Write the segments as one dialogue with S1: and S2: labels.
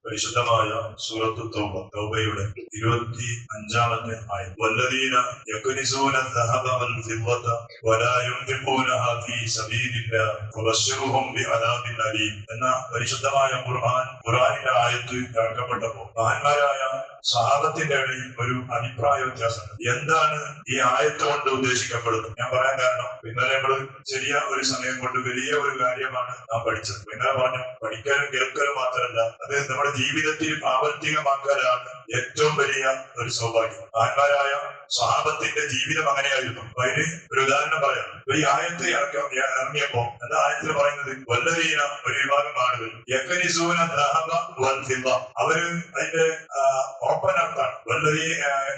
S1: പരിശുദ്ധമായ സൂറത്തു തൗബ, തൗബയുടെ 25-ാമത്തെ ആയത്ത്. വല്ലദീന യക്നിസൂന الذهب والفضة ولا ينفقونها في سبيل الله فبشرهم بعذاب أليم എന്ന പരിശുദ്ധമായ ഖുർആനിന്റെ ആയത്ത് കേൾക്കപ്പെട്ടപ്പോൾ മഹാന്മാരായ സഹാബത്തിന്റെ ഇടയിൽ ഒരു അഭിപ്രായ വ്യത്യാസം. എന്താണ് ഈ ആയത്ത് കൊണ്ട് ഉദ്ദേശിക്കപ്പെടുന്നത്? ഞാൻ പറയാൻ കാരണം, ഇന്നലെ നമ്മള് ചെറിയ ഒരു സമയം കൊണ്ട് വലിയ ഒരു കാര്യമാണ് നാം പഠിച്ചത്. ഇന്നലെ പറഞ്ഞു, പഠിക്കലും കേൾക്കലും മാത്രമല്ല, അത് നമ്മുടെ ജീവിതത്തിൽ പ്രാവർത്തികമാക്കലാണ് ഏറ്റവും വലിയ ഒരു സൗഭാഗ്യം. മഹാന്മാരായ സഹാബത്തിന്റെ ജീവിതം അങ്ങനെയായിരുന്നു. അതിന് ഒരു ഉദാഹരണം പറയാം. ഈ ആയത്ത് ഇറങ്ങിയപ്പോ എന്താ ആയത്തിൽ പറയുന്നത്? വല്ലദീന, ഒരു വിഭാഗം ആളുകൾ, യക്നിസൂന ദഹബ വൽ ഫിദ്ദ, അവര് അതിന്റെ ഓപ്പൺ അർത്ഥാണ്.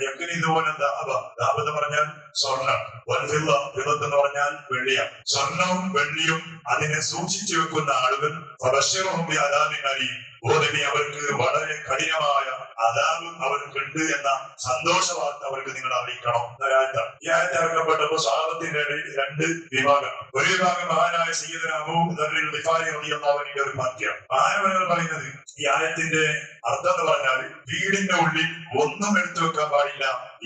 S1: യക്നിസൂന ദഹബ, ദഹബ് എന്ന് പറഞ്ഞാൽ സ്വർണം, വൽ ഫിദ്ദ, ഫിദ്ദത്ത് എന്ന് പറഞ്ഞാൽ വെള്ളിയാണ്. സ്വർണവും വെള്ളിയും അതിനെ സൂക്ഷിച്ചു വെക്കുന്ന ആളുകൾ ഫബശ്ശിർഹും ബിഅദാബിൻ അലീം, നബി അവർക്ക് വളരെ കഠിനമായ അദാബ് അവർക്കുണ്ട് എന്ന സന്തോഷ വാർത്ത അവർക്ക് നിങ്ങൾ അറിയിക്കണം എന്നൊരായത്താണ്. ഈ ആയത്ത് ഇറക്കപ്പെട്ടപ്പോൾ സഹാബത്തിന്റെ ഇടയിൽ രണ്ട് വിഭാഗം. ഒരു വിഭാഗം മഹാനായ സയ്യിദുനാ അബൂ ദർറിൽ ഗിഫാരി റളിയല്ലാഹു അൻഹുവിന്റെ ഒരു വാക്യമാണ്. മഹാനവർ പറയുന്നത്, ഈ ആയത്തിന്റെ അർത്ഥം എന്ന് പറഞ്ഞാൽ വീടിന്റെ ഉള്ളിൽ ഒന്നും എടുത്തു വെക്കാൻ പാടില്ല,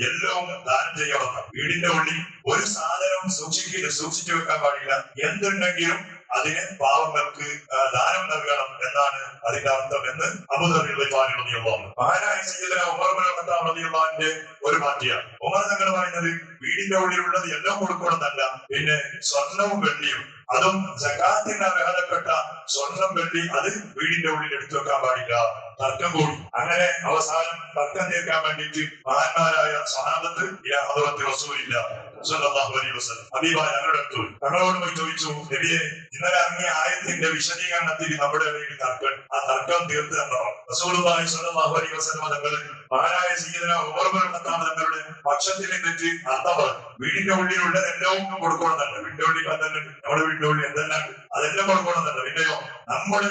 S1: എല്ലാം ദാനം ചെയ്യണം. വീടിന്റെ ഉള്ളിൽ ഒരു സാധനവും സൂക്ഷിച്ചു വെക്കാൻ പാടില്ല, എന്തുണ്ടെങ്കിലും അതിന് പാവങ്ങൾക്ക് ദാനം നൽകണം എന്നാണ് അതിന്റെ അർത്ഥം എന്ന് അബൂ ദർറിൽ ഗിഫാരി റളിയല്ലാഹു അൻഹു. മഹാനായ സയ്യിദുനാ ഉമർ ഇബ്നുൽ ഖത്താബ് റളിയല്ലാഹു അൻഹുവിന്റെ ഒരു വാക്യമാണ്. ഉമർ തങ്ങൾ പറയുന്നത്, വീടിന്റെ ഉള്ളിലുള്ളത് എല്ലാം കൊടുക്കണമെന്നല്ല, പിന്നെ സ്വർണവും വെള്ളിയും, അതും സകാത്തിന്റെ അർഹതപ്പെട്ട സ്വർണം വെള്ളി, അത് വീടിന്റെ ഉള്ളിൽ എടുത്തു വെക്കാൻ പാടില്ല. തർക്കം കൂടി. അങ്ങനെ അവസാനം തർക്കം തീർക്കാൻ വേണ്ടിയിട്ട് മഹാന്മാരായ സഹാബത്ത് ഹദറത്ത് റസൂലുള്ളാഹി സ്വല്ലല്ലാഹു അലൈഹി വസല്ലം ഹബീബായ ഞങ്ങളുടെ അടുത്ത് തങ്ങളോട് പോയി ചോദിച്ചു, നബിയെ, ഇന്നലെ ഇറങ്ങിയ ആയത്തിന്റെ വിശദീകരണത്തിൽ നമ്മുടെ ഇടയിൽ തർക്കം, ആ തർക്കം തീർത്ത് തന്നോ? റസൂലുള്ളാഹി സ്വല്ലല്ലാഹു അലൈഹി വസല്ലം തങ്ങൾ മഹാനായ സയ്യിദുനാ ഉമർ ഇബ്നുൽ ഖത്താബ് തങ്ങളുടെ പക്ഷത്തിൽ നിന്നിട്ട് അർത്ഥം പറഞ്ഞു. വീടിന്റെ ഉള്ളിലുള്ളത് എല്ലാം കൊടുക്കണമെന്നല്ല. വീടിന്റെ ഉള്ളിൽ നമ്മുടെ വീടിന്റെ ഉള്ളിൽ എന്തെല്ലാം അതെല്ലാം കൊടുക്കണമെന്നല്ല. പിന്നെയോ, നമ്മുടെ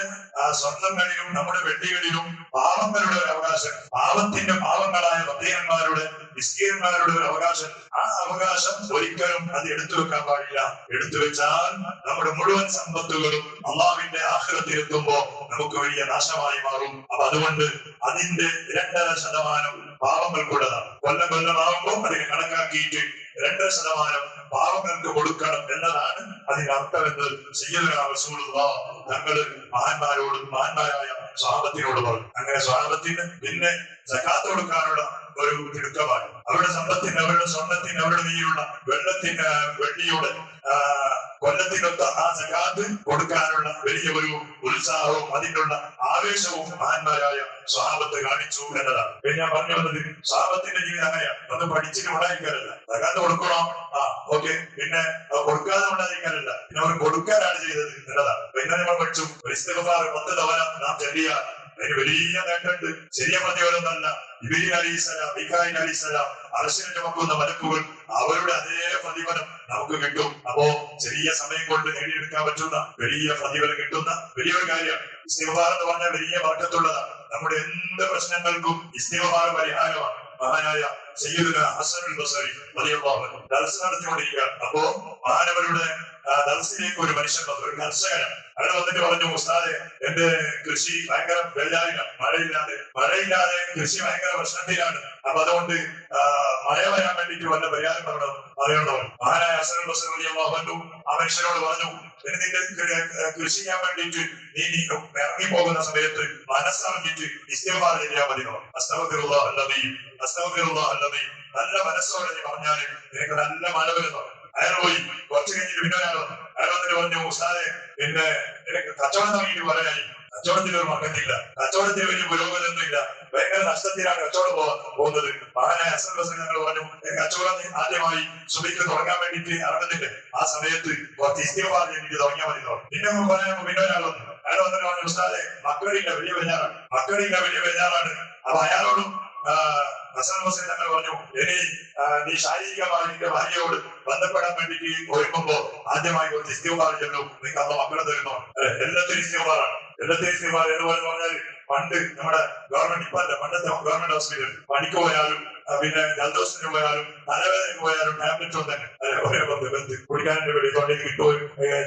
S1: സ്വർണ്ണങ്ങളിലും നമ്മുടെ വെള്ളികളിലും പാവങ്ങളുടെ ഒരു അവകാശം, പാവങ്ങളായ ഭക്തന്മാരുടെ മിസ്കീന്മാരുടെ ഒരു അവകാശം, ആ അവകാശം ഒരിക്കലും അത് എടുത്തു വെക്കാൻ പാടില്ല. എടുത്തു വെച്ചാൽ നമ്മുടെ മുഴുവൻ സമ്പത്തുകളും അള്ളാഹുവിന്റെ ആഖിറത്തിലെത്തുമ്പോ നമുക്ക് വലിയ നാശമായി മാറും. അപ്പൊ അതുകൊണ്ട് അതിന്റെ 2.5% പാവങ്ങൾക്കുള്ളതാണ്. കൊല്ലമാകുമ്പോൾ അതിനെ കണക്കാക്കിയിട്ട് 2% പാവങ്ങൾക്ക് കൊടുക്കണം എന്നതാണ് അതിന്റെ അർത്ഥമെന്ന് സയ്യിദുനാ റസൂലുള്ളാഹി തങ്ങള് മഹാന്മാരായ സ്വഹാബത്തിനോട് പറഞ്ഞു. അങ്ങനെ സ്വഹാബത്തിന് പിന്നെ സകാത്ത് കൊടുക്കാനുള്ള ഒരു തിടുക്കമാണ്. അവരുടെ സമ്പത്തിന്, അവരുടെ സ്വർണത്തിന്, അവരുടെ കയ്യിലുള്ള വെള്ളിയുടെ കൊല്ലത്തിനൊത്ത ആ സകാത്ത് കൊടുക്കാനുള്ള വലിയ ഒരു ഉത്സാഹവും അതിനുള്ള ആവേശവും മഹാന്മാരായ സ്വഹാബത്ത് കാണിച്ചു എന്നതാണ്. ഞാൻ പറഞ്ഞു വന്നത്, സ്വഹാബത്തിന്റെ ജീവിതം അങ്ങനെയാണ്. അത് പഠിച്ചിട്ട് ഉണ്ടായിരിക്കാനല്ല, സകാത്ത് കൊടുക്കണം, ഓക്കെ, പിന്നെ കൊടുക്കാതെ ഉണ്ടായിരിക്കാനല്ല, പിന്നെ അവർ കൊടുക്കാനാണ് ചെയ്തത് എന്നതാണ്. പിന്നെ നമ്മൾ പഠിച്ചു, ഇസ്തിഗ്ഫാർ 10 തവണ നാം ചൊല്ലിയാൽ അതിന് വലിയ നേട്ടമുണ്ട്. ചെറിയ പ്രതിഫലമൊന്നല്ല. ജിബ്രീൽ അലൈഹിസ്സലാം, മീകായിൽ അലൈഹിസ്സലാം, അർശിനെ ചുമക്കുന്ന മലക്കുകൾ, അവരുടെ അതേ പ്രതിഫലം നമുക്ക് കിട്ടും. അപ്പോ ചെറിയ സമയം കൊണ്ട് നേടിയെടുക്കാൻ പറ്റുന്ന വലിയ പ്രതിഫലം കിട്ടുന്ന വലിയൊരു കാര്യമാണ്. ഇസ്തിഗ്ഫാർ എന്ന് പറഞ്ഞാൽ വലിയ ബർക്കത്തുള്ളതാണ്. നമ്മുടെ എന്ത് പ്രശ്നങ്ങൾക്കും ഇസ്തിഗ്ഫാർ പരിഹാരമാണ്. മഹാനായ സയ്യിദുനാ ഹസനുൽ ബസരി റളിയല്ലാഹു അൻഹു ദർസ് നടത്തിക്കൊണ്ടിരിക്കുകയാണ്. അപ്പോ മഹാനവരുടെ ദർസിലേക്ക് ഒരു മനുഷ്യൻ വന്നു, ഒരു കർഷകനാണ്. അയാൾ വന്നിട്ട് പറഞ്ഞു, ഉസ്താദെ, എന്റെ കൃഷി ഭയങ്കര വെള്ളായില്ല, മഴയില്ലാതെ കൃഷി ഭയങ്കര പ്രശ്നത്തിലാണ്. അപ്പൊ അതുകൊണ്ട് മഴ വരാൻ വേണ്ടിട്ട് വല്ല പരിഹാരം പറയണോ? മഹാനായ ഹസനുൽ ബസരി റളിയല്ലാഹു അൻഹു ആ മനുഷ്യനോട് പറഞ്ഞു, നിന്റെ കൃഷി ചെയ്യാൻ വേണ്ടിയിട്ട് നീ ഇറങ്ങി പോകുന്ന സമയത്ത് മനസ്സറിഞ്ഞിട്ട് ഇസ്തിഗ്ഫാർ ചെയ്യാൻ മതി. അസ്തഗ്ഫിറുല്ലാഹ് അല്ലദീം, അസ്തഗ്ഫിറുല്ലാഹ് അല്ലദീം, നല്ല മനസ്സോടെ നീ പറഞ്ഞാല് നിനക്ക് നല്ല മഴ വരുന്നു. അയാൾ പോയി. കുറച്ച് കഴിഞ്ഞിട്ട് പിന്നെ അയാൾ വന്നിട്ട് പറഞ്ഞു, ഉസ്താദെ, പിന്നെ നിനക്ക് കച്ചവടം തുടങ്ങിയിട്ട് പറയായി, കച്ചവടത്തിൽ ഒരു മക്കത്തില്ല, കച്ചവടത്തിൽ വലിയ പുരോഗതിയൊന്നും ഇല്ല, ഭയങ്കര നഷ്ടത്തിലാണ് കച്ചവടം പോകുന്നത്. മഹാനായ ഹസൻ ബസരി ഞങ്ങൾ പറഞ്ഞു, കച്ചവടം ആദ്യമായി സുബഹിക്ക് തുടങ്ങാൻ വേണ്ടിയിട്ട് ഇറങ്ങുന്നില്ലേ, ആ സമയത്ത് കുറച്ച് ഇസ്തിഗ്ഫാർ ചെയ്തിട്ട് തുടങ്ങിയാൽ മതി. പിന്നെ പറയാൻ പിന്നെ ഒരാൾ വന്നു. അയാൾ വന്നിട്ട് പറഞ്ഞു, ഉസ്താദെ, മക്കളില്ല, വലിയ ബെജാറാണ്. അപ്പൊ അയാളോടും ഹസൻ ബസരി ഞങ്ങൾ പറഞ്ഞു, ഇനി നീ ശാരീരികമായി നിന്റെ ഭാര്യയോട് ബന്ധപ്പെടാൻ വേണ്ടിട്ട് ഒരുങ്ങുമ്പോ ആദ്യമായി കുറച്ച് ഇസ്തിഗ്ഫാർ ചെല്ലും, നിങ്ങൾക്ക് അന്ന് മക്കളെ തരുന്നു. എല്ലാത്തിനും ഇസ്തിഗ്ഫാറാണ്. എല്ലാത്തിനും ഇസ്തിഗ്ഫാർ എന്ന് പറഞ്ഞാൽ പണ്ട് നമ്മുടെ ഗവൺമെന്റ് ഇപ്പൊ അല്ല, പണ്ടത്തെ ഗവൺമെന്റ് ഹോസ്പിറ്റൽ പണിക്ക് പോയാലും പിന്നെ ജലദോഷത്തിന് പോയാലും തലവേദനയ്ക്ക് പോയാലും ടാബ്ലറ്റ് തന്നെ ഒരേ ബന്ധം കുടിക്കാൻ്റെ പേടി തൊണ്ടയ്ക്ക് കിട്ടും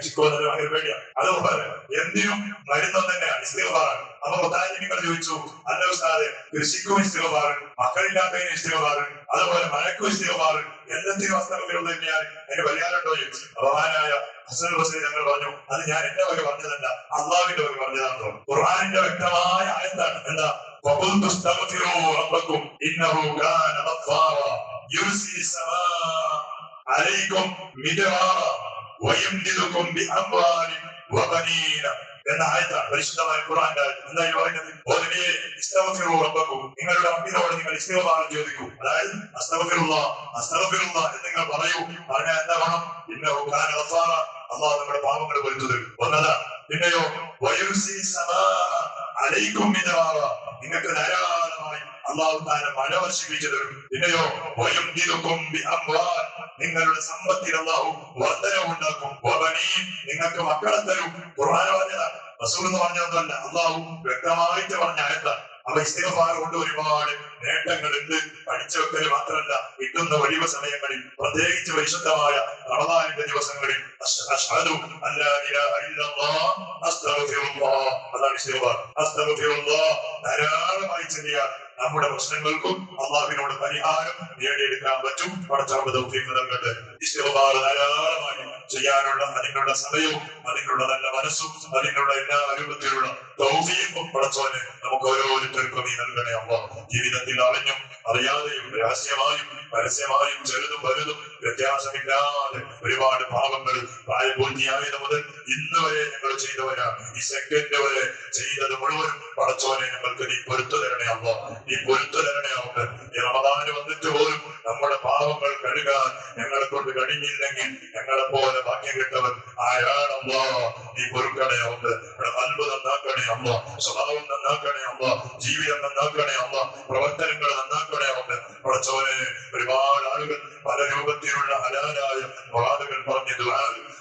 S1: ചിക്കോ ഭയങ്കര പേടിയാണ്. അതുപോലെ എന്തിനും മരുന്നും തന്നെയാണ് ഇസ്തിഗ്ഫാർ. അപ്പൊ മുത്താലിമിങ്ങൾ ചോദിച്ചു, അല്ല ഉസ്താദെ കൃഷിക്കും ഇസ്തിഗ്ഫാർ, മക്കളില്ലാത്തതിന് ഇസ്തിഗ്ഫാർ, അതുപോലെ മഴക്കും ഇസ്തിഗ്ഫാർ, എല്ലാത്തിനും അസ്തഗ്ഫിറുല്ലാഹ് തന്നെയാണ്, അതിന് പരിഹാരമുണ്ടോ ചോദിച്ചു. അപമാനായ ഹസൻ ബസ്രി ഞങ്ങൾ പറഞ്ഞു, അത് ഞാൻ എന്റെ വക പറഞ്ഞതല്ല, അള്ളാഹുവിന്റെ വക പറഞ്ഞതാണോ. ഖുർആനിന്റെ വ്യക്തമായ ആയത്താണ്. എന്താ? وَقُلْتُ اسْتَغْفِرُوا رَبَّكُمْ إِنَّهُ كَانَ غَفَّارًا يُرْسِلِ السَّمَاءَ عَلَيْكُمْ مِدْرَارًا وَيُمْدِدْكُمْ بِأَمْوَالٍ وَبَنِينَ എന്ന ആയത്താണ് പരിശുദ്ധമായ ഖുർആന്റെ ആയത്ത്. എന്താ ഈ പറയുന്നത്? ഓരോ ഇസ്തഗ്ഫിറൂ റബ്ബക്കും, നിങ്ങളുടെ റബ്ബിനോട് നിങ്ങൾ ഇസ്തിഗ്ഫാർ ചോദിക്കൂ. അതായത് അസ്തഗ്ഫിറുല്ലാഹ് അസ്തഗ്ഫിറുല്ലാഹ് എന്ന് നിങ്ങൾ പറയൂ. പറഞ്ഞാൽ എന്താ വേണം? ഇന്നഹു കാന ഗഫാറ, അല്ലാഹു നമ്മുടെ പാപങ്ങൾ പൊറുത്തു തരും. ഒന്നതാ. പിന്നെയോ വയുർസിൽ സമാഅ അലൈക്കും മിദ്റാറ, നിങ്ങൾക്ക് ധാരാളമായി അല്ലാഹു തആല മഴ വർഷിപ്പിച്ചു തരും. പിന്നെയോ വയുംദിദുകും ബിഅംവാൽ, നിങ്ങളുടെ സമ്പത്തിൽ അല്ലാഹു വർധനവുണ്ടാക്കും. വബനീൻ, നിങ്ങൾക്ക് മക്കളെ തരും. ഖുർആൻ പറഞ്ഞതാണ്, റസൂൽ എന്ന് പറഞ്ഞതൊന്നുമല്ല, അല്ലാഹു വ്യക്തമായിട്ട് പറഞ്ഞ ആയത്താണ്. അപ്പൊ ഇസ്തിഗ്ഫാർ കൊണ്ട് ഒരുപാട് നേട്ടങ്ങളുണ്ട്. പഠിച്ചു വെക്കൽ മാത്രമല്ല, കിട്ടുന്ന ഒഴിവ് സമയങ്ങളിൽ, പ്രത്യേകിച്ച് പരിശുദ്ധമായ റമദാനിന്റെ ദിവസങ്ങളിൽ അശ്ഹദു അല്ലാ ഇലാഹ ഇല്ലല്ലാഹ് അസ്തഗ്ഫിറുല്ലാഹ്, അതാണ് ഇസ്തിഗ്ഫാർ. അസ്തഗ്ഫിറുല്ലാഹ് ധാരാളമായി ചൊല്ലിയാൽ നമ്മുടെ പ്രശ്നങ്ങൾക്കും അള്ളാഹുവിനോട് പരിഹാരം നേടിയെടുക്കാൻ പറ്റും. പടച്ചറബ് തൗഫീഖ് നൽകട്ടെ. ഇസ്തിഗ്ഫാർ ധാരാളമായി ചെയ്യാനുള്ള അതിനുള്ള സമയവും അതിനുള്ള നല്ല മനസ്സും അതിനുള്ള എല്ലാ രൂപത്തിലുള്ള തൗഫീഖും പടച്ചോനെ നമുക്ക് ഓരോരുത്തർക്കും നീ നൽകണേ അല്ലാഹ്. ജീവിതത്തിൽ അറിഞ്ഞും അറിയാതെയും രഹസ്യമായും പരസ്യമായും ചെറുതും വലുതും വ്യത്യാസമില്ലാതെ ഒരുപാട് പാപങ്ങൾ പ്രായപൂർത്തിയായത് മുതൽ ഇന്ന് വരെ ഞങ്ങൾ ചെയ്തവരാണ്. ഈ സെക്കൻഡ് വരെ ചെയ്തത് മുഴുവൻ പടച്ചോനെ ഞങ്ങൾക്ക് നീ പൊരുത്തു തരണേ അല്ലാഹ്. നീ പൊരുത്തു തരണേ അല്ലാഹ്. ഈ റമദാന് വന്നിട്ട് പോലും നമ്മുടെ പാപങ്ങൾ കഴുകാൻ ഞങ്ങളെ കൊണ്ട് കഴിഞ്ഞില്ലെങ്കിൽ ഞങ്ങളെ പോലെ ഭാഗ്യം കിട്ടവൻ ആരാണല്ലാഹ്. നീ പൊറുക്കണേ അല്ലാഹ്. ഖൽബ് നന്നാക്കണേ അല്ലാഹ്, സ്വഭാവം നന്നാക്കണേ അല്ലാഹ്, ജീവിതം നന്നാക്കണേ അല്ലാഹ്, പ്രവർത്തനങ്ങൾ നന്നാക്കണേ അല്ലാഹ്. പടച്ചോനെ ഒരുപാട് ആളുകൾ പല രൂപത്തിലുള്ള ഹലാലായ മുറാദുകൾ പറഞ്ഞ് ദുആ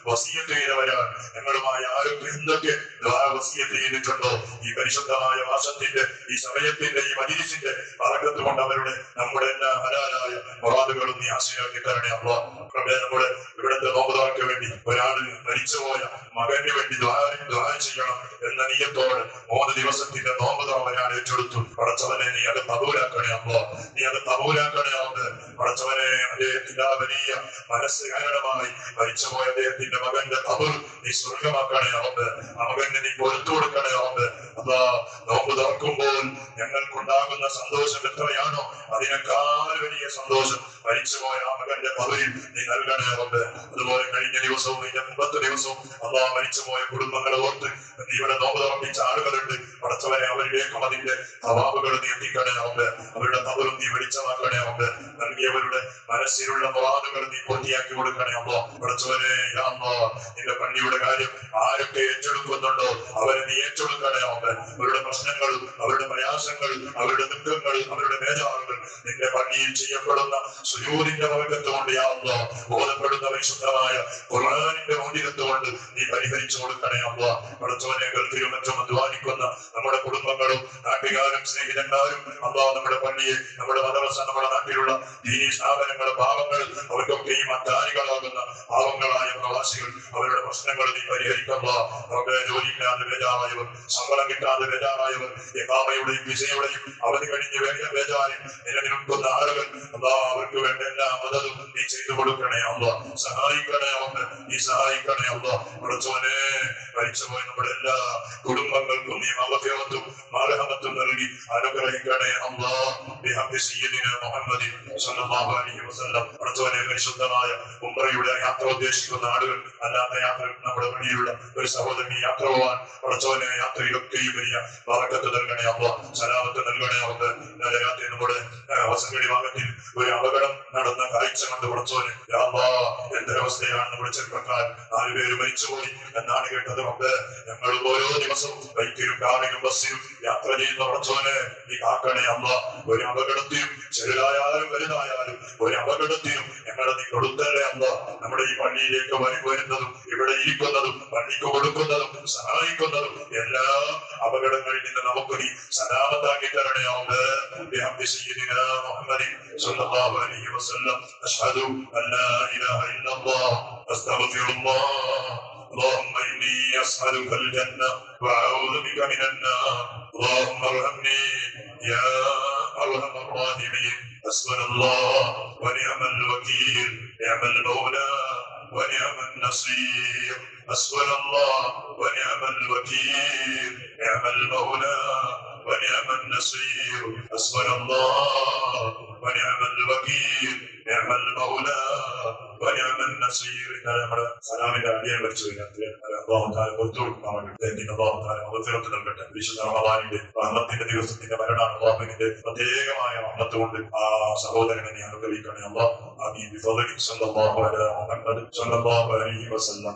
S1: വസിയത്ത് ചെയ്തവരാണ്. ഞങ്ങളുമായി ആരൊക്കെ എന്തൊക്കെ ദുആ വസിയത്ത് ചെയ്തിട്ടുണ്ടോ ഈ പരിശുദ്ധമായ മാസത്തിന്റെ ഈ സമയത്തിന്റെ ഈ മജ്‌ലിസിന്റെ ബറകത്ത് കൊണ്ട് അവരുടെ നമ്മുടെ എല്ലാ ഹലാലായ മുറാദുകളും നീ ഹാസിലാക്കി തരണേ അല്ലാഹ്. നമ്മുടെ ഇവിടുത്തെ നോമ്പുകാർക്ക് വേണ്ടി ഒരാൾ മരിച്ചുപോയ മകന് വേണ്ടി ദുആ ചെയ്യണം എന്ന നിയത്തോടെ 3 ദിവസത്തിന്റെ നോമ്പ് ഒരാൾ ഏറ്റെടുത്തു. പടച്ചവനെ നീ അത് കബൂലാക്കണേ അല്ലാഹ്. നീ അത് കബൂലാക്കണേ അല്ലാഹ്. പടച്ചവനെ അദ്ദേഹത്തിന്റെ ആ വലിയ മനസ്സ് കാരണമായി മരിച്ചുപോയ അദ്ദേഹത്തിന്റെ മകന്റെ ഖബർ നീ സ്വർഗമാക്കണേ അല്ലാഹ്. ആ മകന് നീ പൊറുത്തു കൊടുക്കണേ അല്ലാഹ്. അല്ലാഹ് നോമ്പ് തുറക്കുമ്പോൾ ഞങ്ങൾക്കുണ്ടാകുന്ന സന്തോഷം എത്രയാണോ അതിനേക്കാൾ വലിയ സന്തോഷം മരിച്ചുപോയ ആ മകന്റെ ഖബറിൽ നീ നൽകണേ അല്ലാഹ്. അതുപോലെ കഴിഞ്ഞ ദിവസവും ഇതിന്റെ മുമ്പത്തെ ദിവസവും അല്ലാഹ് മരിച്ചുപോയ കുടുംബങ്ങളെ ഓർത്ത് നീ ഇവിടെ നോമ്പ് തുറപ്പിച്ച ആളുകളുണ്ട്. പടച്ചവനെ അവരുടെയൊക്കെ അതിന്റെ തവാബുകൾ നീ എത്തിക്കണേ അല്ലാഹ്. അവരുടെ ഖബറും നീ വെളിച്ചമാക്കണേ അല്ലാഹ്. നൽകിയവരുടെ മനസ്സിലുള്ള മുറാദുകൾ നീ പൂർത്തിയാക്കി കൊടുക്കണേ അല്ലാഹ്. പടച്ചവനെ യാ അല്ലാഹ്, നിന്റെ പള്ളിയുടെ കാര്യം ആരൊക്കെ ഏറ്റെടുക്കുന്നുണ്ടോ അവരെ നീ ഏറ്റെടുക്കണേ അല്ലാഹ്. അവരുടെ പ്രശ്നങ്ങൾ, അവരുടെ പ്രയാസങ്ങൾ, അവരുടെ ദുഃഖങ്ങൾ, അവരുടെ ബേജാറുകൾ നിന്റെ പള്ളിയിൽ ചെയ്യപ്പെടുന്ന സുജൂദിന്റെ ബറകത്ത് കൊണ്ട് യാ അല്ലാഹ്, ബോധപ്പെടുന്ന പരിശുദ്ധമായ ഖുർആനിന്റെ മൗലികത്ത് കൊണ്ട് നീ പരിഹരിച്ചു കൊടുക്കണേ അല്ലാഹ്. പടച്ചവനെ ഗൾഫിലും മറ്റും അധ്വാനിക്കുന്ന നമ്മുടെ കുടുംബങ്ങളും നാട്ടുകാരും സ്നേഹിതന്മാരും അല്ലാഹ്, നമ്മുടെ പള്ളിയെ, നമ്മുടെ മദ്രസ, നമ്മുടെ നാട്ടിലുള്ള ദീനീ സ്ഥാപനങ്ങളുടെ പാവങ്ങൾ, അവർക്കൊക്കെയും അധ്വാനികളാകുന്ന പാവങ്ങളായ പ്രവാസികൾ അവരുടെ പ്രശ്നങ്ങൾ നീ പരിഹരിക്കുക. അവരുടെ ജോലിയില്ലാതെ ബേജാറായവർ, ശമ്പളം കിട്ടാതെ ബേജാറായവർ, ഇഖാമയുടെയും വിസയുടെയും അവധി കഴിഞ്ഞ് ബേജാറിൽ നിലനിൽക്കുന്ന ആളുകൾ അല്ലാഹ്, അവർക്ക് വേണ്ട എല്ലാ മദതും നീ ചെയ്തു കൊടുക്കണേ അല്ലാഹ്. സഹായിക്കണേ അല്ലാഹ്, നീ സഹായിക്കണേ അല്ലാഹ്. പടച്ചവനെ മരിച്ചുപോയ നമ്മുടെ എല്ലാ കുടുംബങ്ങൾക്കും നീ മഗ്ഫിറത്തും മർഹമത്തും നൽകി അനുഗ്രഹിക്കണേ അല്ലാഹ്. ബിഹഖി സയ്യിദിനാ മുഹമ്മദ് സ്വല്ലല്ലാഹു അലൈഹി വസല്ലം. പടച്ചവനെ പരിശുദ്ധമായ ഉംറയുടെ യാത്ര ഉദ്ദേശിക്കുന്ന ആളുകൾ, അല്ലാത്ത യാത്ര നമ്മുടെ വഴിയുള്ള ഒരു സഹോദരൻ യാത്ര പോവാൻ പടച്ചവനെ യാത്രയിലൊക്കെയും വലിയ ബറക്കത്ത് നൽകണേ അല്ലാഹ്, സലാമത്ത് നൽകണേ അല്ലാഹ്. ഇന്നലെ രാത്രി നമ്മുടെ വസങ്കടി ഭാഗത്തിൽ ഒരു അപകടം നടന്ന കാഴ്ച കണ്ട് പഠിച്ചോന് എന്തൊരവസ്ഥയാണ് നമ്മുടെ ചെറുപ്പക്കാർ 4 പേര് മരിച്ചുപോയി എന്നാണ് കേട്ടത്. ഞങ്ങൾ ഓരോ ദിവസവും ബൈക്കിലും കാറിലും ബസ്സിലും യാത്ര ചെയ്യുന്ന പഠിച്ചോന് നീ കാക്കണേ അല്ല. ഒരു അപകടത്തിനും ചെറുതായാലും വലുതായാലും ഒരു അപകടത്തിനും ഞങ്ങളെ നീ കൊടുത്തല്ലേ അല്ല. നമ്മുടെ ഈ പള്ളിയിലേക്ക് വരുന്നതും ഇവിടെ ഇരിക്കുന്നതും പള്ളിക്ക് കൊടുക്കുന്നതും സഹായിക്കുന്നതും എല്ലാ അപകടങ്ങളിൽ നിന്ന് നമുക്ക് നീ സലാമത്താക്കി തരണേ അല്ല. മുഹമ്മദ് സല്ലല്ലാഹു അലൈഹി വസല്ലം അഷ്ഹദു അല്ലാ ഇലാഹ ഇല്ലല്ലാഹ് അസ്തഗ്ഫിറുല്ലാഹ് اللهم إني أسألك الجنة وأعوذ بك من النار اللهم ارحمني يا أرحم الراحمين. حسبنا الله ونعم الوكيل نعم المولى ونعم النصير. حسبنا الله ونعم الوكيل نعم المولى ونعم النصير. حسبنا الله ونعم الوكيل نعم المولى ونعم النصير. നമ്മുടെ സലാമിന്റെ അടിയെ വെച്ചു നൽകട്ടെ. വിശുദ്ധ റമദാനിന്റെ റഹ്മത്തിന്റെ ദിവസത്തിന്റെ മരണാണ് അല്ലാഹുവിന്റെ പ്രത്യേകമായ റഹ്മത്ത് കൊണ്ട് ആ സഹോദരനെ നീ അനുഗ്രഹിക്കണേ അല്ലാഹ്. ആമീൻ. ബിഫദ്ലിക സല്ലല്ലാഹു അലൈഹി വസല്ലം.